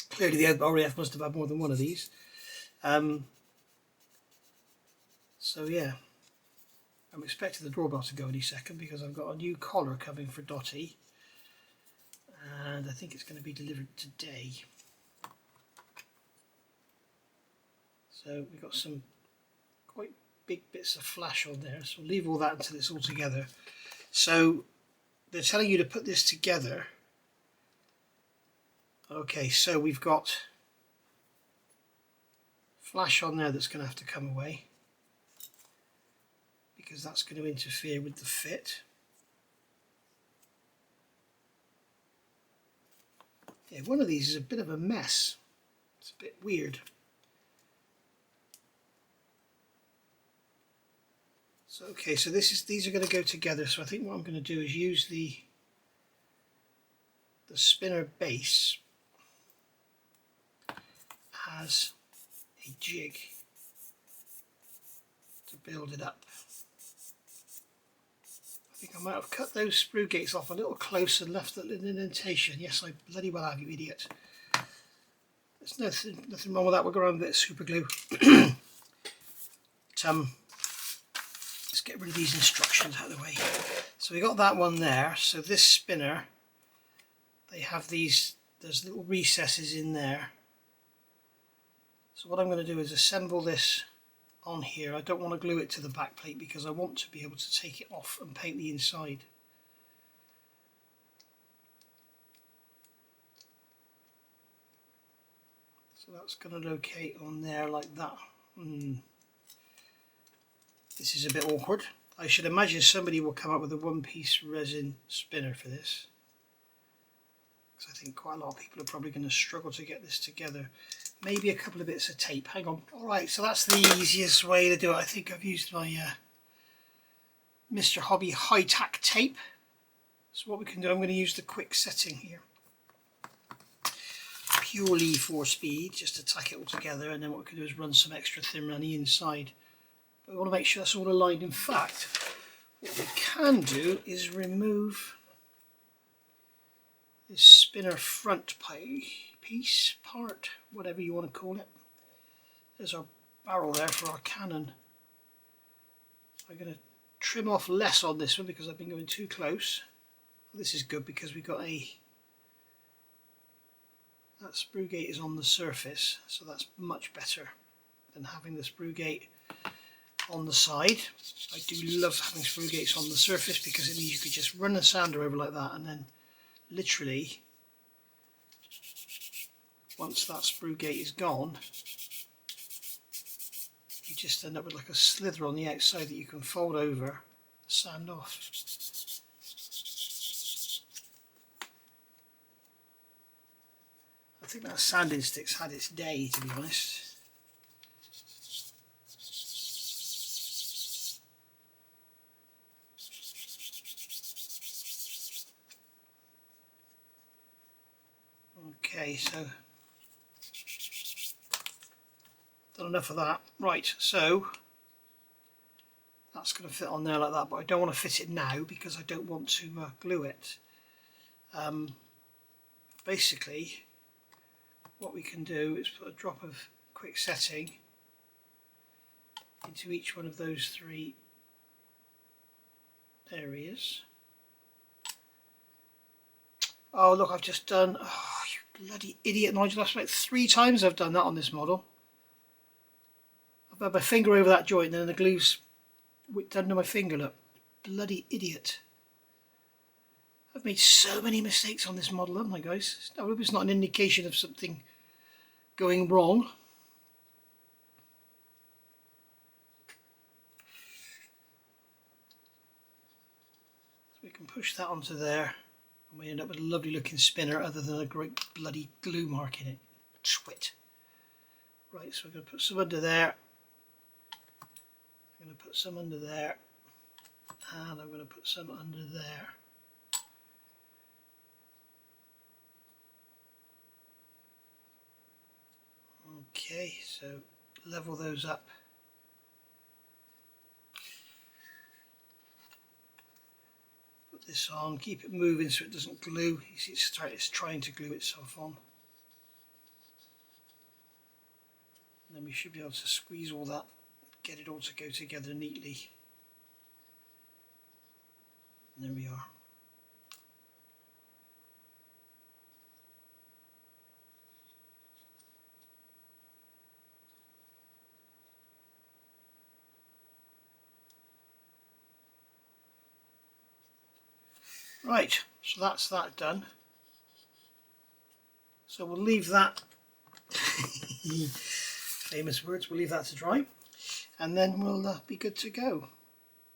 Clearly the RAF must have had more than one of these. So yeah, I'm expecting the doorbell to go any second because I've got a new collar coming for Dottie, and I think it's going to be delivered today. So we've got some quite big bits of flash on there, so we'll leave all that until it's all together. So they're telling you to put this together. Okay, so we've got flash on there that's going to have to come away because that's going to interfere with the fit. Yeah, one of these is a bit of a mess. It's a bit weird. So okay, so these are going to go together. So I think what I'm going to do is use the spinner base as a jig to build it up. I think I might have cut those sprue gates off a little close and left an indentation. Yes, I bloody well have, you idiot. There's nothing wrong with that. We'll go around with a bit of super glue. Let's get rid of these instructions out of the way. So we got that one there. So this spinner, they have there's little recesses in there. So what I'm going to do is assemble this on here. I don't want to glue it to the back plate because I want to be able to take it off and paint the inside. So that's going to locate on there like that. This is a bit awkward. I should imagine somebody will come up with a one-piece resin spinner for this, because I think quite a lot of people are probably going to struggle to get this together. Maybe a couple of bits of tape. Hang on. Alright, so that's the easiest way to do it. I think I've used my Mr. Hobby high-tack tape. So what we can do, I'm going to use the quick setting here, purely for speed, just to tack it all together, and then what we can do is run some extra thin on the inside. But we want to make sure that's all aligned. In fact, what we can do is remove this spinner front piece, part, whatever you want to call it. There's our barrel there for our cannon. I'm going to trim off less on this one because I've been going too close. This is good because we've got that sprue gate is on the surface, so that's much better than having the sprue gate on the side. I do love having sprue gates on the surface because it means you could just run a sander over like that, and then literally once that sprue gate is gone, you just end up with like a slither on the outside that you can fold over, sand off. I think that sanding stick's had its day, to be honest. Okay, so done enough of that. Right, so that's going to fit on there like that, but I don't want to fit it now because I don't want to glue it. Basically, what we can do is put a drop of quick setting into each one of those three areas. Oh look, I've just done, oh you bloody idiot Nigel, that's like 3 times I've done that on this model. I've had my finger over that joint and then the glue's whipped under my finger, look. Bloody idiot. I've made so many mistakes on this model, haven't I guys? I hope it's not an indication of something going wrong. So we can push that onto there and we end up with a lovely looking spinner other than a great bloody glue mark in it. Twit. Right, so we're going to put some under there. I'm going to put some under there. And I'm going to put some under there. Okay, so level those up. Put this on, keep it moving so it doesn't glue. You see it's trying to glue itself on. And then we should be able to squeeze all that, get it all to go together neatly. And there we are. Right, so that's that done. So we'll leave that, famous words, we'll leave that to dry and then we'll be good to go.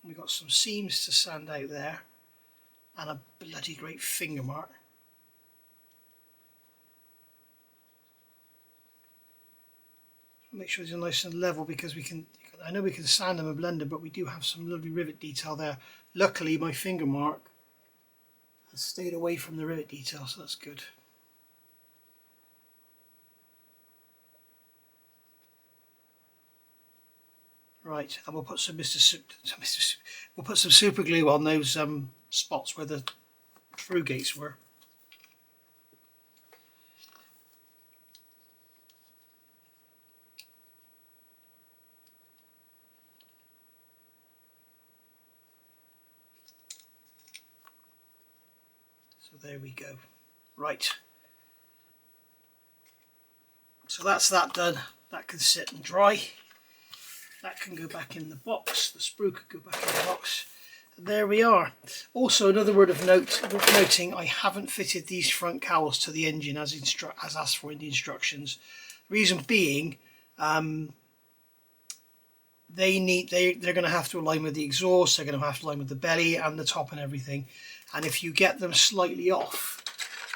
We've got some seams to sand out there and a bloody great finger mark. Make sure these are nice and level because I know we can sand them and blend them, but we do have some lovely rivet detail there. Luckily my finger mark has stayed away from the rivet detail, so that's good. Right, and we'll put some we'll put some super glue on those spots where the through gates were. So there we go. Right. So that's that done. That can sit and dry. That can go back in the box. The sprue could go back in the box. And there we are. Also, another word of note, worth noting, I haven't fitted these front cowls to the engine as asked for in the instructions. Reason being, they're going to have to align with the exhaust, they're going to have to align with the belly and the top and everything. And if you get them slightly off,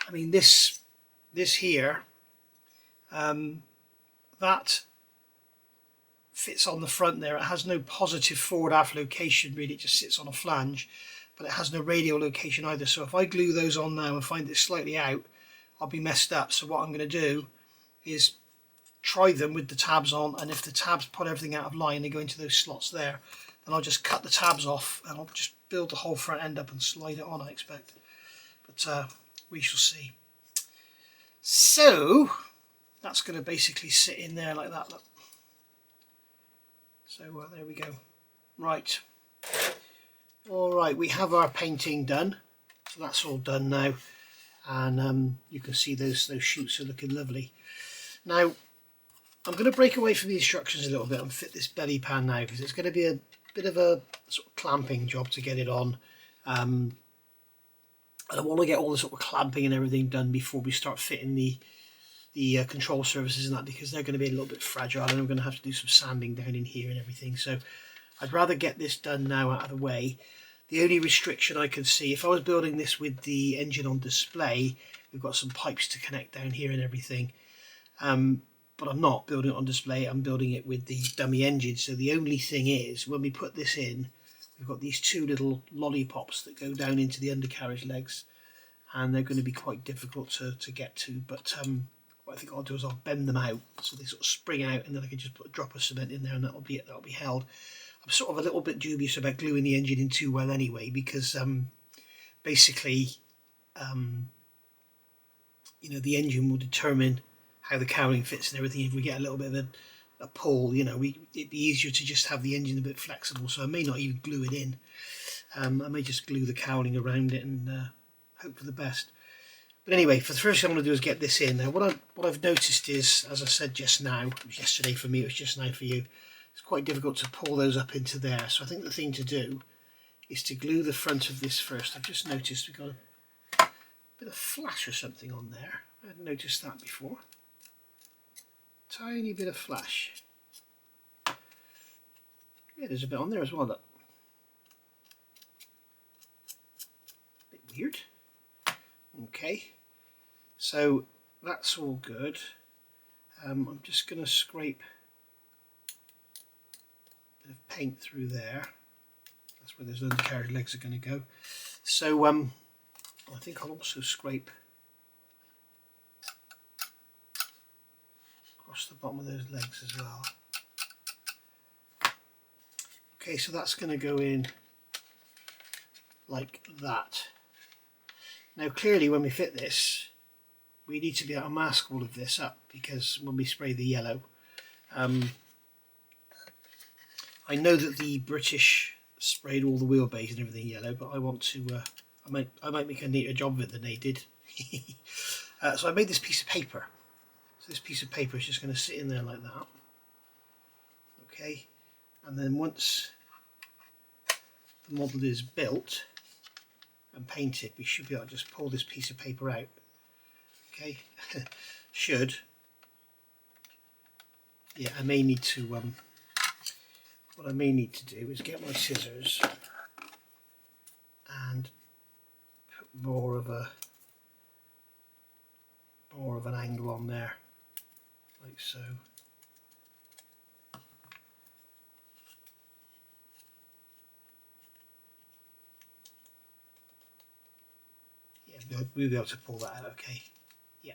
I mean this here, that fits on the front there. It has no positive forward aft location really, it just sits on a flange, but it has no radial location either. So if I glue those on now and find it slightly out, I'll be messed up. So what I'm going to do is try them with the tabs on, and if the tabs put everything out of line, they go into those slots there, then I'll just cut the tabs off and I'll just build the whole front end up and slide it on, I expect. But we shall see. So that's going to basically sit in there like that, look. So there we go. Right. Alright, we have our painting done. So that's all done now. And you can see those chutes are looking lovely. Now, I'm going to break away from the instructions a little bit and fit this belly pan now, because it's going to be a bit of a sort of clamping job to get it on. I don't want to get all the sort of clamping and everything done before we start fitting the control surfaces and that, because they're going to be a little bit fragile, and I'm going to have to do some sanding down in here and everything. So I'd rather get this done now out of the way. The only restriction I can see, if I was building this with the engine on display, we've got some pipes to connect down here and everything. But I'm not building it on display, I'm building it with the dummy engine. So the only thing is, when we put this in, we've got these two little lollipops that go down into the undercarriage legs, and they're going to be quite difficult to get to. But what I think I'll do is I'll bend them out so they sort of spring out, and then I can just put a drop of cement in there, and that'll be it, that'll be held. I'm sort of a little bit dubious about gluing the engine in too well anyway, because basically you know, the engine will determine how the cowling fits and everything. If we get a little bit of a pull, you know, it'd be easier to just have the engine a bit flexible. So I may not even glue it in. I may just glue the cowling around it and hope for the best. But anyway, for the first thing I'm going to do is get this in. Now, what I've noticed is, as I said just now, it was yesterday for me, it was just now for you, it's quite difficult to pull those up into there. So I think the thing to do is to glue the front of this first. I've just noticed we've got a bit of flash or something on there. I hadn't noticed that before. Tiny bit of flash. Yeah, there's a bit on there as well, look. Bit weird. Okay, so that's all good. I'm just going to scrape a bit of paint through there. That's where those undercarriage legs are going to go. So I think I'll also scrape across the bottom of those legs as well. Okay, so that's going to go in like that. Now clearly when we fit this, we need to be able to mask all of this up, because when we spray the yellow, I know that the British sprayed all the wheelbase and everything yellow, but I want to, I might make a neater job of it than they did. So I made this piece of paper. So this piece of paper is just going to sit in there like that. Okay, and then once the model is built and painted, we should be able to just pull this piece of paper out. Okay, should. Yeah, I may need to, what I may need to do is get my scissors and put more of an angle on there, like so. Yeah, we'll be able to pull that out, okay. Yeah.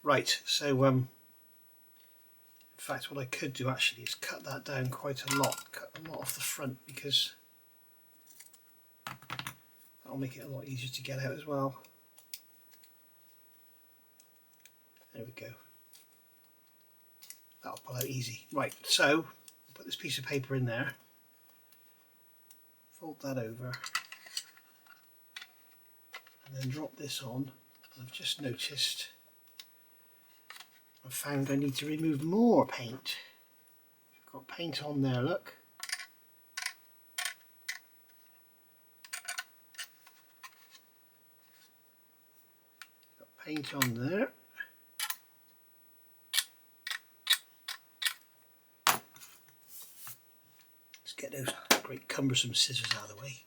Right, so in fact what I could do actually is cut that down quite a lot, cut a lot off the front, because that'll make it a lot easier to get out as well. There we go. That'll pull out easy. Right, so put this piece of paper in there, fold that over, and then drop this on. I've just noticed, I've found I need to remove more paint. I've got paint on there, look. Got paint on there. those great cumbersome scissors out of the way.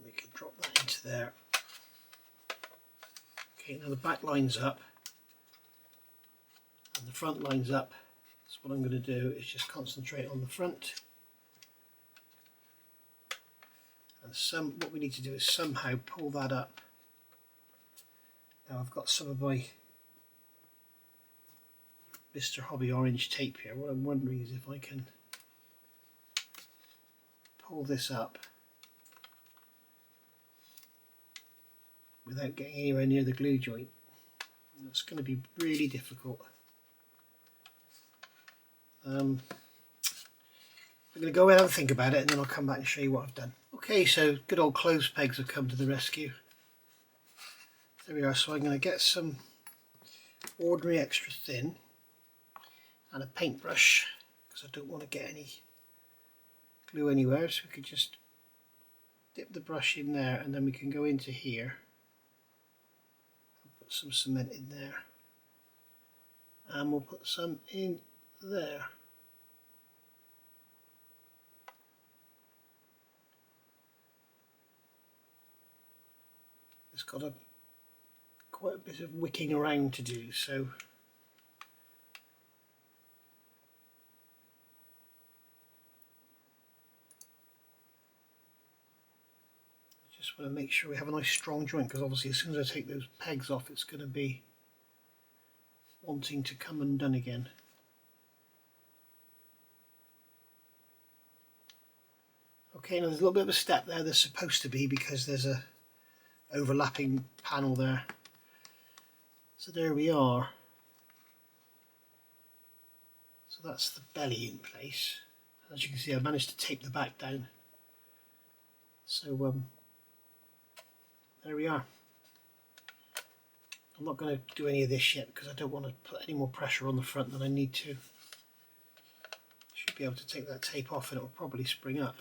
We can drop that into there. Okay, now the back lines up and the front lines up. So what I'm going to do is just concentrate on the front. And what we need to do is somehow pull that up. Now I've got some of my Mr. Hobby orange tape here. What I'm wondering is if I can pull this up without getting anywhere near the glue joint. That's going to be really difficult. I'm going to go ahead and think about it, and then I'll come back and show you what I've done. Okay, so good old clothes pegs have come to the rescue. There we are. So I'm going to get some ordinary extra thin and a paintbrush, because I don't want to get any glue anywhere. So we could just dip the brush in there, and then we can go into here and put some cement in there, and we'll put some in there. It's got quite a bit of wicking around to do, so I just want to make sure we have a nice strong joint, because obviously as soon as I take those pegs off it's going to be wanting to come undone again. Okay, now there's a little bit of a step there. There's supposed to be, because there's a overlapping panel there. So there we are. So that's the belly in place. As you can see, I managed to tape the back down. So there we are. I'm not going to do any of this yet because I don't want to put any more pressure on the front than I need to. Should be able to take that tape off and it will probably spring up.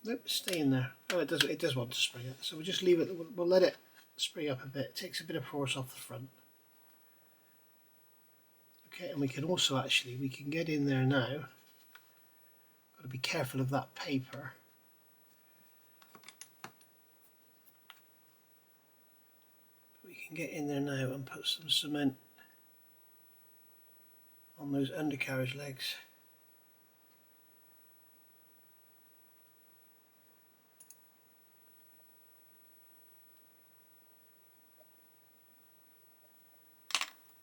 Nope, stay in there. Oh, it does want to spring up. So we'll just leave it, we'll let it spring up a bit. It takes a bit of force off the front. Okay, and we can also we can get in there now. Got to be careful of that paper. We can get in there now and put some cement on those undercarriage legs.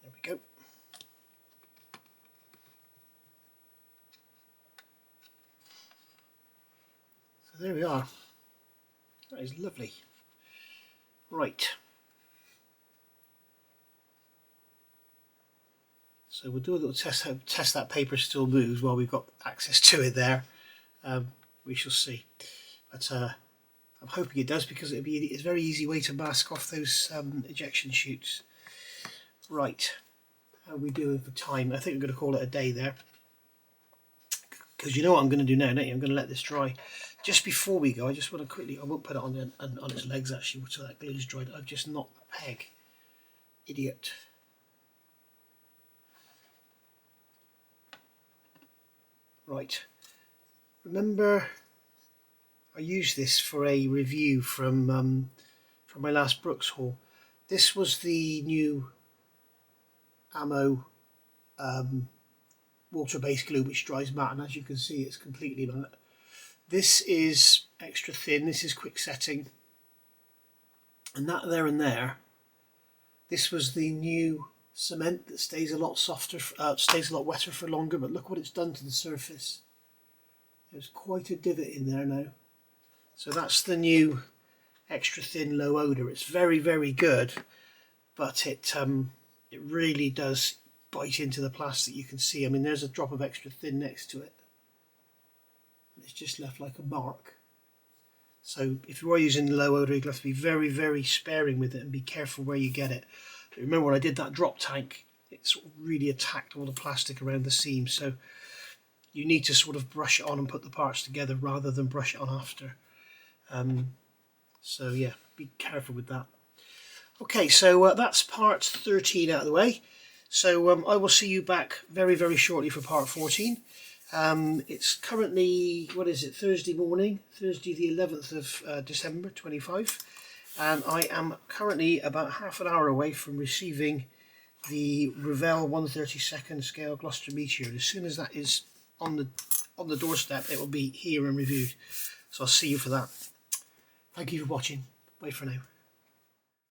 There we go. So there we are. That is lovely. Right. So we'll do a little test that paper still moves while we've got access to it there. We shall see. But I'm hoping it does, because it's a very easy way to mask off those ejection chutes. Right. How are we doing for time? I think I'm going to call it a day there. Because you know what I'm going to do now, don't you? I'm going to let this dry. Just before we go, I just want to quickly, I won't put it on its legs actually until that glue's dried. I've just knocked the peg. Idiot. Right. Remember, I used this for a review from my last Brooks haul. This was the new ammo water-based glue which dries matte, and as you can see it's completely matte. This is extra thin, this is quick setting, and that there and there, this was the new cement that stays a lot softer, stays a lot wetter for longer, but look what it's done to the surface. There's quite a divot in there now. So that's the new extra thin low odour. It's very, very good, but it really does bite into the plastic. You can see, I mean, there's a drop of extra thin next to it. It's just left like a mark. So if you are using low odour, you'll have to be very, very sparing with it and be careful where you get it. But remember when I did that drop tank, it sort of really attacked all the plastic around the seam. So you need to sort of brush it on and put the parts together rather than brush it on after. So yeah, be careful with that. Okay, so that's part 13 out of the way. So I will see you back very, very shortly for part 14. It's currently, what is it, Thursday morning, Thursday the 11th of December 25, and I am currently about half an hour away from receiving the Revell 1/32 scale Gloucester Meteor. As soon as that is on the doorstep, it will be here and reviewed. So I'll see you for that. Thank you for watching. Bye for now.